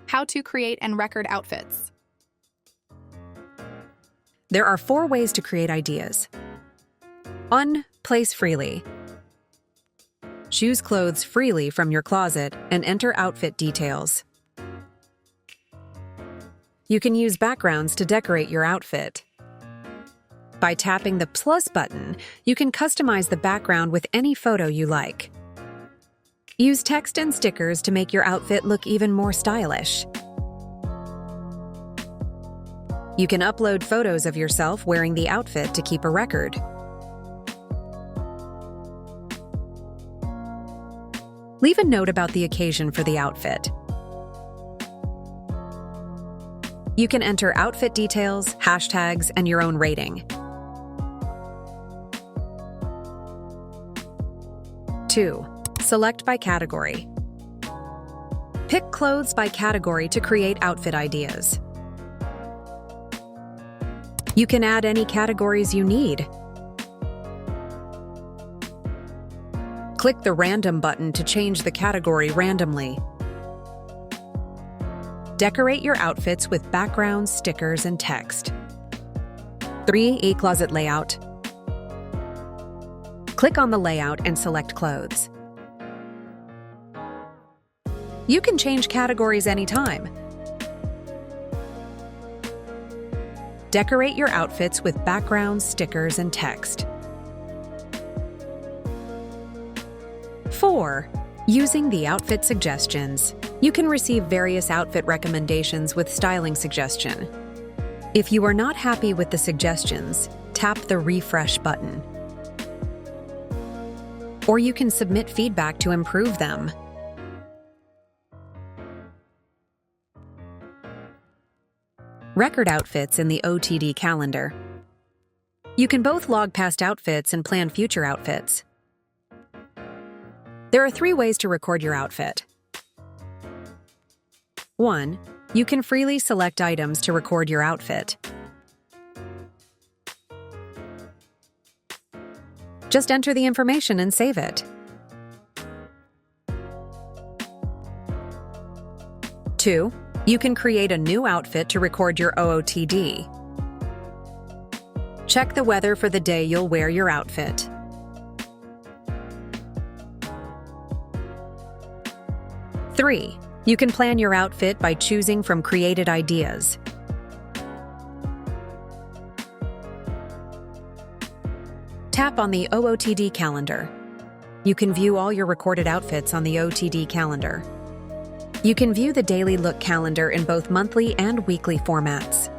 How to create and record outfits. There are 4 ways to create ideas. 1. Place freely. Choose clothes freely from your closet and enter outfit details. You can use backgrounds to decorate your outfit. By tapping the plus button, you can customize the background with any photo you like. Use text and stickers to make your outfit look even more stylish. You can upload photos of yourself wearing the outfit to keep a record. Leave a note about the occasion for the outfit. You can enter outfit details, hashtags, and your own rating. 2. Select by category. Pick clothes by category to create outfit ideas. You can add any categories you need. Click the Random button to change the category randomly. Decorate your outfits with backgrounds, stickers, and text. 3. Acloset layout. Click on the layout and select clothes. You can change categories anytime. Decorate your outfits with backgrounds, stickers, and text. 4. Using the outfit suggestions. You can receive various outfit recommendations with styling suggestion. If you are not happy with the suggestions, tap the refresh button. Or you can submit feedback to improve them. Record outfits in the OOTD calendar. You can both log past outfits and plan future outfits. There are 3 ways to record your outfit. 1. You can freely select items to record your outfit. Just enter the information and save it. 2. You can create a new outfit to record your OOTD. Check the weather for the day you'll wear your outfit. 3. You can plan your outfit by choosing from created ideas. Tap on the OOTD calendar. You can view all your recorded outfits on the OOTD calendar. You can view the daily look calendar in both monthly and weekly formats.